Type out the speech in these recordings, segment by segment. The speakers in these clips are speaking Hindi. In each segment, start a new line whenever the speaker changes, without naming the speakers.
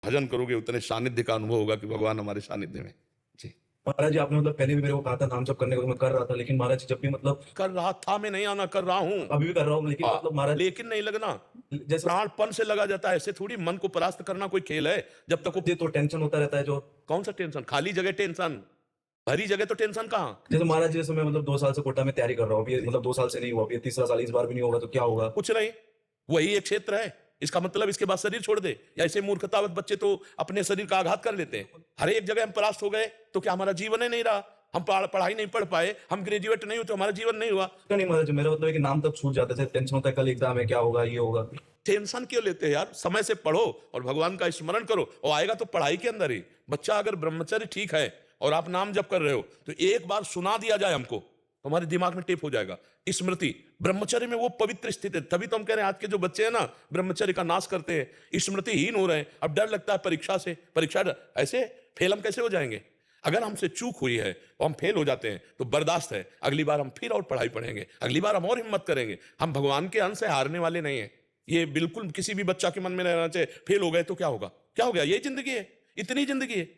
भजन करोगे उतने सानिध्य का अनुभव होगा कि भगवान हमारे सानिध्य में। जी।
महाराज जी, आपने मतलब पहले भी मेरे को कहा था नाम जप करने को, तो मैं कर रहा था, लेकिन महाराज जी जब भी मतलब
कर रहा था, मैं नहीं आना, कर रहा हूं।
अभी भी कर रहा हूँ, लेकिन मतलब महाराज
लेकिन नहीं लगना,
जैसे
प्राणपण से लगा जाता है। ऐसे थोड़ी मन को परास्त करना कोई खेल है। जब तक
ये तो टेंशन होता रहता है जो,
कौन सा टेंशन, खाली जगह टेंशन, भरी जगह तो टेंशन कहाँ।
जैसे महाराज जी, जैसे मैं मतलब 2 साल से कोटा में तैयारी कर रहा हूँ, अभी मतलब 2 साल से नहीं हुआ, अभी तीसरा साल इस बार भी नहीं होगा, तो क्या होगा?
कुछ नहीं, वही एक क्षेत्र है। इसका मतलब इसके बाद शरीर छोड़ दे। या ऐसे मूर्खतावत बच्चे तो अपने शरीर का आघात कर लेते हैं। हर एक जगह हम परास्त हो गए तो क्या हमारा जीवन ही नहीं रहा? हम पढ़ाई नहीं पढ़ पाए, हम ग्रेजुएट नहीं हुए तो हमारा जीवन नहीं हुआ।
नहीं महाराज जी, मेरा मतलब है कि नाम तक छूट जाते थे, टेंशन होता है कल एग्जाम है, क्या होगा, ये होगा।
टेंशन क्यों लेते हैं यार? समय से पढ़ो और भगवान का स्मरण करो, और आएगा तो पढ़ाई के अंदर ही। बच्चा अगर ब्रह्मचर्य ठीक है और आप नाम जप कर रहे हो, तो एक बार सुना दिया जाए हमको, हमारे दिमाग में टेप हो जाएगा। स्मृति, ब्रह्मचर्य में वो पवित्र स्थिति है। तभी तो हम कह रहे हैं आज के जो बच्चे हैं ना, ब्रह्मचर्य का नाश करते हैं, स्मृतिहीन हो रहे हैं। अब डर लगता है परीक्षा से, ऐसे फेल हम कैसे हो जाएंगे? अगर हमसे चूक हुई है और हम फेल हो जाते हैं तो बर्दाश्त है, अगली बार हम फिर और पढ़ाई पढ़ेंगे, अगली बार हम और हिम्मत करेंगे। हम भगवान के अंश से हारने वाले नहीं हैं। ये बिल्कुल किसी भी बच्चा के मन में रहना चाहिए। फेल हो गए तो क्या होगा? क्या हो गया? ये जिंदगी है, इतनी जिंदगी है।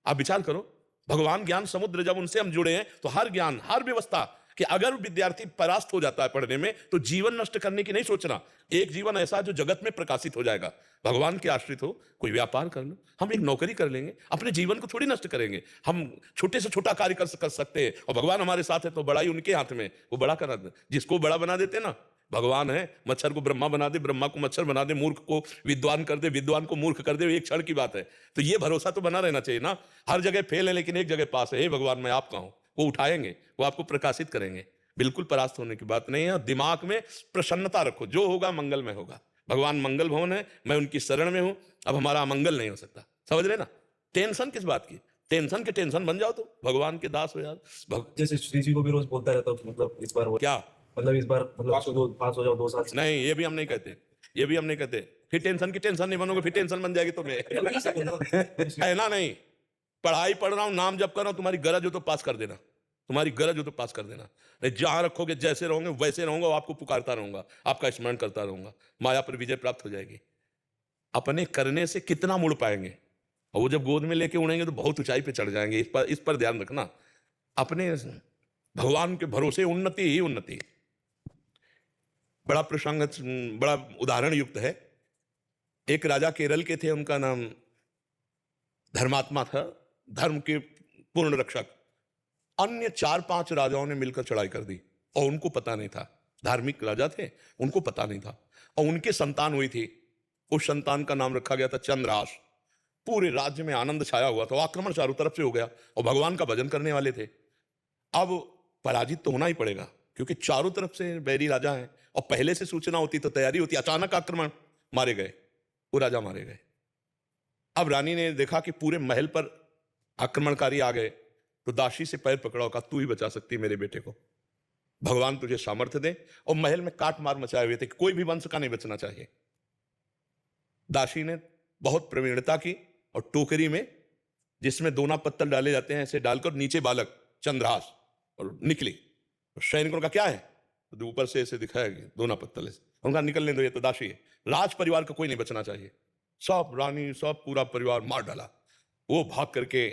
आप विचार करो, भगवान ज्ञान समुद्र, जब उनसे हम जुड़े हैं तो हर ज्ञान, हर व्यवस्था, कि अगर विद्यार्थी परास्त हो जाता है पढ़ने में तो जीवन नष्ट करने की नहीं सोचना। एक जीवन ऐसा जो जगत में प्रकाशित हो जाएगा। भगवान के आश्रित हो, कोई व्यापार कर लो, हम एक नौकरी कर लेंगे, अपने जीवन को थोड़ी नष्ट करेंगे। हम छोटे से छोटा कार्य कर सकते हैं, और भगवान हमारे साथ है तो बड़ा ही उनके हाथ में, वो बड़ा करा दे। जिसको बड़ा बना देते ना, भगवान है। मच्छर को ब्रह्मा बना दे, ब्रह्मा को मच्छर बना दे, मूर्ख को विद्वान कर दे, विद्वान को मूर्ख कर दे, एक क्षण की बात है। तो ये भरोसा तो बना रहना चाहिए ना। हर जगह फेल है लेकिन एक जगह पास है। हे भगवान, मैं आपका हूं। वो उठाएंगे, वो आपको प्रकाशित करेंगे। बिल्कुल परास्त होने की बात नहीं है। दिमाग में प्रसन्नता रखो, जो होगा मंगल में होगा। भगवान मंगल भवन है, मैं उनकी शरण में हूं। अब हमारा अमंगल नहीं हो सकता, समझ रहे ना? टेंशन किस बात की? टेंशन के टेंशन बन जाओ तो भगवान के दास हो यार।
जैसे श्री जी को भी रोज बोलता रहता हूँ, मतलब इस बार
क्या
मतलब इस बार मतलब पास हो जाओ 2 साल से।
नहीं, ये भी हम नहीं कहते, ये भी हम नहीं कहते। फिर टेंशन की टेंशन नहीं बनोगे, फिर टेंशन बन जाएगी तुम्हें। है ना? नहीं, पढ़ाई पढ़ रहा हूं, नाम जप कर रहा हूं, तुम्हारी गरज हो तो पास कर देना, तुम्हारी गरज हो तो पास कर देना। नहीं, जहां रखोगे जैसे रहोगे वैसे रहूंगा, और आपको पुकारता रहूंगा, आपका स्मरण करता रहूंगा, माया पर विजय प्राप्त हो जाएगी। अपने करने से कितना मुड़ पाएंगे, और वो जब गोद में लेके उड़ेंगे तो बहुत ऊंचाई पे चढ़ जाएंगे। इस पर ध्यान रखना। अपने भगवान के भरोसे उन्नति ही उन्नति। बड़ा प्रसंग, बड़ा उदाहरण युक्त है। एक राजा केरल के थे, उनका नाम धर्मात्मा था, धर्म के पूर्ण रक्षक। अन्य 4-5 राजाओं ने मिलकर चढ़ाई कर दी और उनको पता नहीं था। धार्मिक राजा थे, उनको पता नहीं था। और उनके संतान हुई थी, उस संतान का नाम रखा गया था चंद्रहास। पूरे राज्य में आनंद छाया हुआ था, आक्रमण चारों तरफ से हो गया, और भगवान का भजन करने वाले थे। अब पराजित तो होना ही पड़ेगा, क्योंकि चारों तरफ से बैरी राजा हैं, और पहले से सूचना होती तो तैयारी होती। अचानक आक्रमण, मारे गए, वो राजा मारे गए। अब रानी ने देखा कि पूरे महल पर आक्रमणकारी आ गए, तो दासी से पैर पकड़ा, कहा तू ही बचा सकती मेरे बेटे को, भगवान तुझे सामर्थ्य दे। और महल में काट मार मचाए हुए थे कि कोई भी वंश का नहीं बचना चाहिए। दासी ने बहुत प्रवीणता की, और टोकरी में जिसमें दोना पत्तल डाले जाते हैं ऐसे डालकर, नीचे बालक चंद्रहास, और निकली। सैनिकों का क्या है, तो ऊपर से ऐसे दिखाया गया दोना पत्तल ऐसे। उनका निकलने दो, ये तो दासी है। राज परिवार का कोई नहीं बचना चाहिए। सब रानी, सब पूरा परिवार मार डाला। वो भाग करके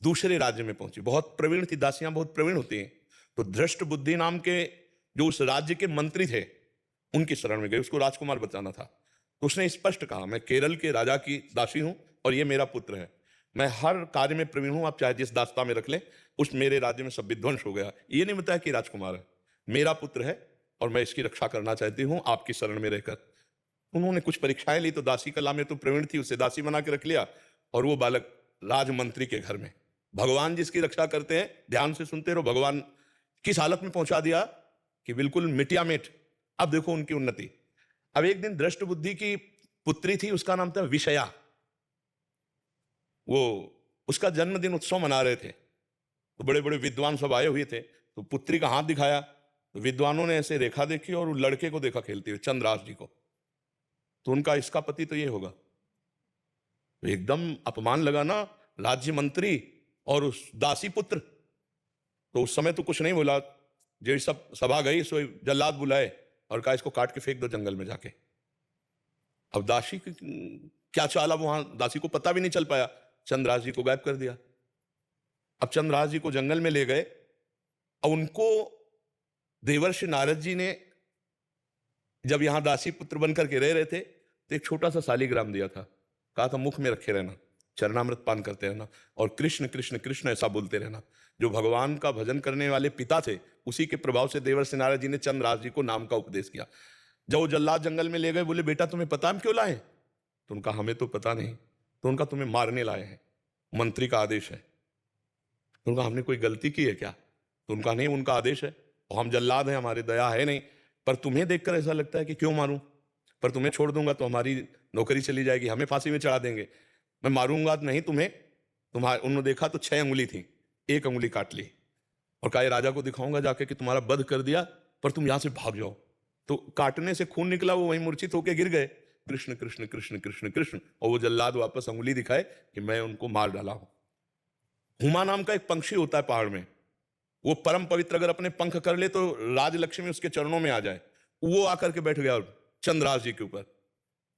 दूसरे राज्य में पहुंची। बहुत प्रवीण थी, दासियां बहुत प्रवीण होती हैं। तो धृष्ट बुद्धि नाम के जो उस राज्य के मंत्री थे, उनकी शरण में गए, उसको राजकुमार बचाना था। तो उसने स्पष्ट कहा, मैं केरल के राजा की दासी हूं और ये मेरा पुत्र है, मैं हर कार्य में प्रवीण हूं, आप चाहे जिस दास्ता में रख लें। उस मेरे राज्य में सब विध्वंस हो गया। ये नहीं बताया कि राजकुमार है, मेरा पुत्र है और मैं इसकी रक्षा करना चाहती हूं आपकी शरण में रहकर। उन्होंने कुछ परीक्षाएं ली, तो दासी कला में तो प्रवीण थी, उसे दासी बना के रख लिया। और वो बालक राजमंत्री के घर में। भगवान जिसकी रक्षा करते हैं, ध्यान से सुनते रहो, भगवान किस हालत में पहुंचा दिया कि बिल्कुल मिटिया मिट। अब देखो उनकी उन्नति। अब एक दिन दृष्ट बुद्धि की पुत्री थी, उसका नाम था विषया। वो उसका जन्मदिन उत्सव मना रहे थे, तो बड़े बड़े विद्वान सब आए हुए थे। तो पुत्री का हाथ दिखाया, तो विद्वानों ने ऐसे रेखा देखी और उस लड़के को देखा खेलते हुए, चंद्रहास जी को। तो उनका इसका पति तो ये होगा। तो एकदम अपमान लगा ना, राज्य मंत्री और उस दासी पुत्र। तो उस समय तो कुछ नहीं बोला। जो सब सभा गई, सो जल्लाद बुलाए और कहा इसको काट के फेंक दो जंगल में जाके। अब दासी क्या चाला वहां, दासी को पता भी नहीं चल पाया, चंद्रहास जी को गायब कर दिया। अब चंद्रहास जी को जंगल में ले गए और उनको देवर्षि नारद जी ने जब यहां दासी पुत्र बनकर के रह रहे थे तो एक छोटा सा शालिग्राम दिया था, कहा था मुख में रखे रहना, चरणामृत पान करते रहना और कृष्ण कृष्ण कृष्ण ऐसा बोलते रहना। जो भगवान का भजन करने वाले पिता थे उसी के प्रभाव से देवर्षि नारद जी ने चंद्रहास जी को नाम का उपदेश किया। जब वो जल्लाद जंगल में ले गए, बोले बेटा तुम्हें पता हम क्यों लाए? तो उनका हमें तो पता नहीं। तो उनका तुम्हें मारने लाए हैं, मंत्री का आदेश है। तो उनका हमने कोई गलती की है क्या? तो उनका नहीं, उनका आदेश है और हम जल्लाद हैं, हमारी दया है नहीं, पर तुम्हें देखकर ऐसा लगता है कि क्यों मारूं, पर तुम्हें छोड़ दूंगा तो हमारी नौकरी चली जाएगी, हमें फांसी में चढ़ा देंगे। मैं मारूंगा नहीं तुम्हें, तुम्हारे उन्होंने देखा तो 6 अंगुली थी, 1 अंगुली काट ली और कहा राजा को दिखाऊंगा जाके कि तुम्हारा वध कर दिया, पर तुम यहां से भाग जाओ। तो काटने से खून निकला, वो वहीं मूर्छित होकर गिर गए। कृष्ण कृष्ण कृष्ण कृष्ण कृष्ण, और वो जल्लाद वापस अंगुली दिखाए कि मैं उनको मार डाला हूं। हुमा नाम का एक पंक्षी होता है पहाड़ में, वो परम पवित्र, अगर अपने पंख कर ले तो राजलक्ष्मी उसके चरणों में आ जाए। वो आकर के बैठ गया चंद्रहास जी के ऊपर।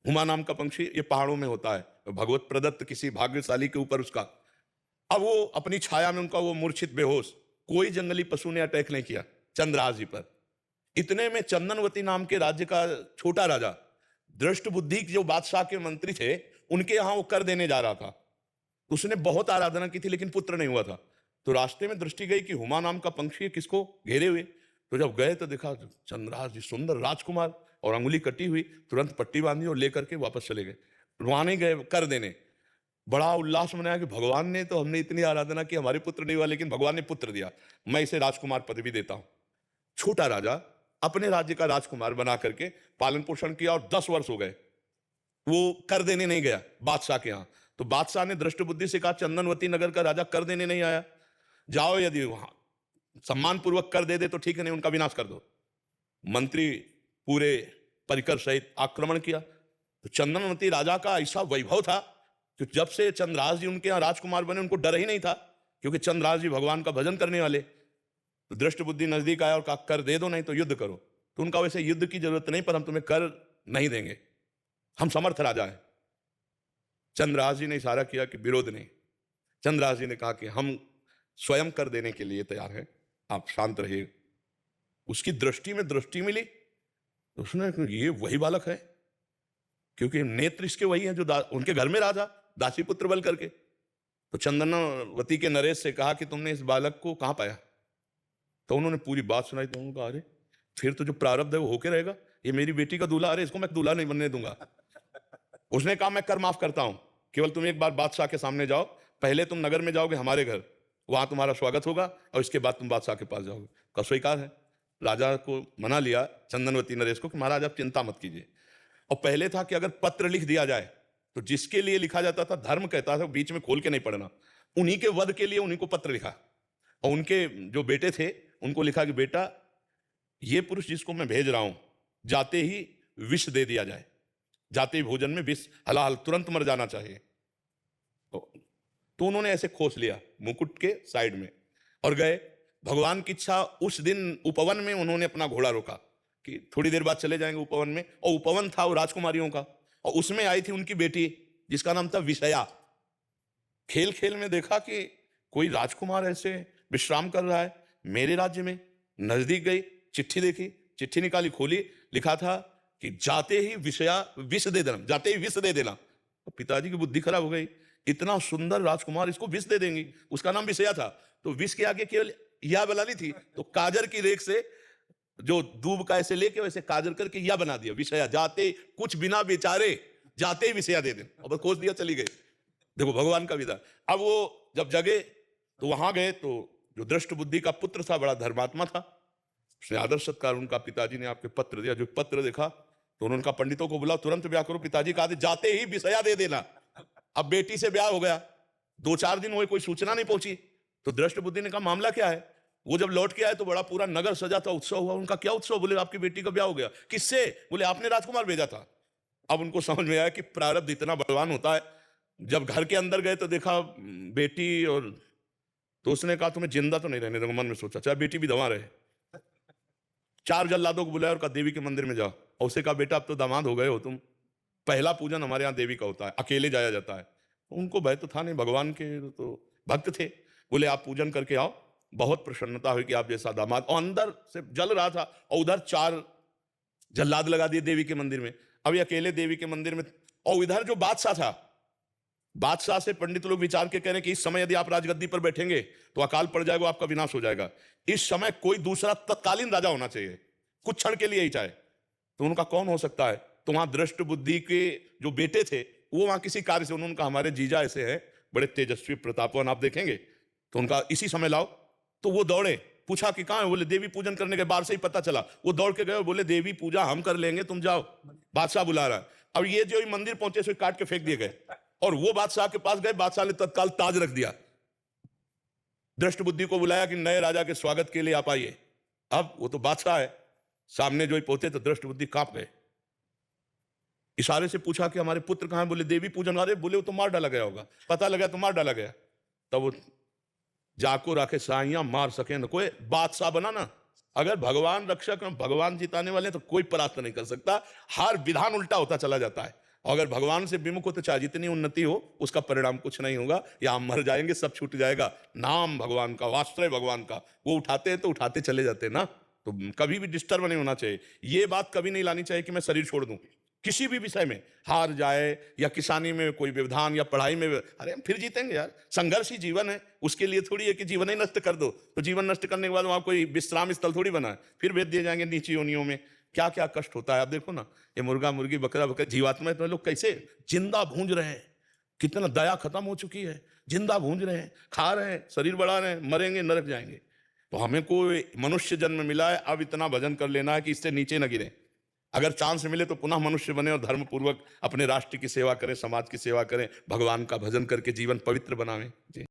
हुमा नाम का पंक्षी ये पहाड़ों में होता है, भगवत प्रदत्त किसी भाग्यशाली के ऊपर उसका। अब वो अपनी छाया में उनका वो मूर्छित बेहोश, कोई जंगली पशु ने अटैक नहीं किया चंद्रहास जी पर। इतने में चंदनवती नाम के राज्य का छोटा राजा, दृष्ट बुद्धि जो बादशाह के मंत्री थे, उनके यहां वो कर देने जा रहा था। उसने बहुत आराधना की थी लेकिन पुत्र नहीं हुआ था। तो रास्ते में दृष्टि गई कि हुमा नाम का पंक्षी किसको घेरे हुए। तो जब गए तो देखा चंद्रहास जी सुंदर राजकुमार और अंगुली कटी हुई, तुरंत पट्टी बांधी और लेकर के वापस चले गए। वहां नहीं गए कर देने, बड़ा उल्लास मनाया कि भगवान ने तो, हमने इतनी आराधना की, हमारे पुत्र नहीं हुआ लेकिन भगवान ने पुत्र दिया, मैं इसे राजकुमार पदवी देता हूं। छोटा राजा अपने राज्य का राजकुमार बना करके पालन पोषण किया और 10 वर्ष हो गए, वो कर देने नहीं गया बादशाह के यहां। तो बादशाह ने दृष्ट बुद्धि से कहा चंदनवती नगर का राजा कर देने नहीं आया, जाओ यदि वहां सम्मान पूर्वक कर दे तो ठीक है, नहीं उनका विनाश कर दो। मंत्री पूरे परिकर सहित आक्रमण किया। तो चंदनवती राजा का ऐसा वैभव था कि जब से चंद्रहास जी उनके यहां राजकुमार बने उनको डर ही नहीं था, क्योंकि चंद्रहास जी भगवान का भजन करने वाले। तो दृष्ट बुद्धि नजदीक आया और कहा कर दे दो नहीं तो युद्ध करो। तो उनका वैसे युद्ध की जरूरत नहीं, पर हम तुम्हें कर नहीं देंगे, हम समर्थ राजा हैं। चंद्रहास जी ने इशारा किया कि विरोध नहीं। चंद्रहास जी ने कहा कि हम स्वयं कर देने के लिए तैयार हैं, आप शांत रहिए। उसकी दृष्टि में दृष्टि मिली तो उसने कहा, ये वही बालक है, क्योंकि नेत्र इसके वही है जो उनके घर में राजा दासी पुत्र बल करके। तो चंदनवती के नरेश से कहा कि तुमने इस बालक को कहां पाया? तो उन्होंने पूरी बात सुनाई। तो उन्होंने कहा अरे फिर तो जो प्रारब्ध है वो होके रहेगा, ये मेरी बेटी का दूल्हा, अरे इसको मैं दूल्हा नहीं बनने दूंगा। उसने कहा मैं कर माफ करता हूं, केवल तुम एक बार बादशाह के सामने जाओ, पहले तुम नगर में जाओगे हमारे घर, वहां तुम्हारा स्वागत होगा और इसके बाद तुम बादशाह के पास जाओगे। का स्वीकार है। राजा को मना लिया चंदनवती नरेश को कि महाराज आप चिंता मत कीजिए। और पहले था कि अगर पत्र लिख दिया जाए तो जिसके लिए लिखा जाता था, धर्म कहता था बीच में खोल के नहीं पढ़ना, उन्हीं के वध के लिए उन्हीं को पत्र लिखा। और उनके जो बेटे थे उनको लिखा कि बेटा ये पुरुष जिसको मैं भेज रहा हूं, जाते ही विष दे दिया जाए, जाते ही भोजन में विष, हलाल तुरंत मर जाना चाहिए। तो उन्होंने ऐसे खोस लिया मुकुट के साइड में और गए। भगवान की इच्छा, उस दिन उपवन में उन्होंने अपना घोड़ा रोका कि थोड़ी देर बाद चले जाएंगे उपवन में, और उपवन था वो राजकुमारियों का, और उसमें आई थी उनकी बेटी जिसका नाम था विषया। खेल खेल में देखा कि कोई राजकुमार ऐसे विश्राम कर रहा है मेरे राज्य में। नजदीक गई, चिट्ठी देखी, चिट्ठी निकाली, खोली, लिखा था कि जाते ही विषया विष दे देना, जाते ही विष दे देना। तो पिताजी की बुद्धि खराब हो गई, इतना सुंदर राजकुमार इसको विष दे देंगी। उसका नाम विषया था, तो विष के आगे केवल या बना ली थी, तो काजर की रेख से जो दूब का ऐसे लेके वैसे काजर करके या बना दिया विषया, जाते कुछ बिना बेचारे जाते ही विषया दे दें, और खोज दिया, चली गई। देखो भगवान का विधान। अब वो जब जगे तो वहां गए, तो जो दृष्ट बुद्धि का पुत्र था बड़ा धर्मात्मा था, उसने आदर सत्कार, उनका पिताजी ने आपके पत्र दिया। जो पत्र देखा तो उन्होंने कहा पंडितों को बुलाओ, तुरंत ब्याह करो। पिताजी का आदेश, जाते ही विषया दे देना। अब बेटी से ब्याह हो गया, 2-4 दिन हुए, कोई सूचना नहीं पहुंची। तो दृष्ट बुद्धि ने कहा मामला क्या है? वो जब लौट के आए तो बड़ा पूरा नगर सजा था, उत्सव हुआ। उनका क्या उत्सव? बोले आपकी बेटी का ब्याह हो गया। किससे? बोले आपने राजकुमार भेजा था। अब उनको समझ में आया कि प्रारब्ध इतना बलवान होता है। जब घर के अंदर गए तो देखा बेटी, और तो उसने कहा तुम्हें जिंदा तो नहीं रहने दूंगा। मन में सोचा चाहे बेटी भी दवा रहे। 4 जल्लादों को बुलाया और कहा देवी के मंदिर में जाओ, और उसे कहा बेटा अब तो दामाद हो गए हो तुम, पहला पूजन हमारे यहाँ देवी का होता है, अकेले जाया जाता है। उनको भय तो था नहीं, भगवान के तो भक्त थे। बोले आप पूजन करके आओ, बहुत प्रसन्नता हुई कि आप जैसा दामाद। और अंदर से जल रहा था और उधर 4 जल्लाद लगा दिए देवी के मंदिर में। अभी अकेले देवी के मंदिर में, और इधर जो बादशाह था, बादशाह से पंडित लोग विचार के कह रहे हैं कि इस समय यदि आप राजगद्दी पर बैठेंगे तो अकाल पड़ जाएगा, आपका विनाश हो जाएगा। इस समय कोई दूसरा तत्कालीन राजा होना चाहिए, कुछ क्षण के लिए ही चाहे। तो उनका कौन हो सकता है? तो वहां दृष्ट बुद्धि के जो बेटे थे वो वहां किसी कार्य से, उन्होंने कहा हमारे जीजा ऐसे हैं, बड़े तेजस्वी प्रतापवान, आप देखेंगे तो उनका इसी समय लाओ। तो वो दौड़े, पूछा कि कहाँ है? बोले देवी पूजन करने के बाद से ही पता चला। वो दौड़ के गए, बोले देवी पूजा हम कर लेंगे, तुम जाओ, बादशाह बुला रहा है। अब ये जो मंदिर पहुंचे सो काट के फेंक दिए गए, और वो बादशाह के पास गए, बादशाह ने तत्काल ताज रख दिया। दृष्ट बुद्धि को बुलाया कि नए राजा के स्वागत के लिए आप आइए। अब वो तो बादशाह है, सामने जो ही पहुंचे तो दृष्ट बुद्धि कांप गए। इशारे से पूछा कि हमारे पुत्र कहां है? बोले देवी पूजन। अरे बोले वो तो मार डाला गया होगा, पता लगा तो मार डाला गया। तब वो जाको रखे साइयां मार सके न कोई, बादशाह बना ना। अगर भगवान रक्षक, भगवान जिताने वाले तो कोई परास्त नहीं कर सकता। हर विधान उल्टा होता चला जाता है। अगर भगवान से विमुख हो तो चाहे जितनी उन्नति हो, उसका परिणाम कुछ नहीं होगा, या हम मर जाएंगे, सब छूट जाएगा। नाम भगवान का, वास्त्र भगवान का, वो उठाते हैं तो उठाते चले जाते हैं ना। तो कभी भी डिस्टर्ब नहीं होना चाहिए। ये बात कभी नहीं लानी चाहिए कि मैं शरीर छोड़ दूं किसी भी विषय में, हार जाए या किसानी में कोई व्यवधान या पढ़ाई में। अरे हम फिर जीतेंगे यार, संघर्ष ही जीवन है। उसके लिए थोड़ी है कि जीवन ही नष्ट कर दो। तो जीवन नष्ट करने के बाद वहां कोई विश्राम स्थल थोड़ी बना है, फिर भेज दिए जाएंगे नीची योनियों में। क्या क्या कष्ट होता है आप देखो ना। ये मुर्गा मुर्गी बकरा बकरा जीवात्मा तो लोग कैसे जिंदा भूंज रहे हैं, कितना दया खत्म हो चुकी है, जिंदा भूंज रहे हैं, खा रहे हैं, शरीर बढ़ा रहे हैं, मरेंगे, नरक जाएंगे। तो हमें कोई मनुष्य जन्म मिला है, अब इतना भजन कर लेना है कि इससे नीचे न गिरे। अगर चांस मिले तो पुनः मनुष्य बने और धर्म पूर्वक अपने राष्ट्र की सेवा करें, समाज की सेवा करें, भगवान का भजन करके जीवन पवित्र बनावें। जी।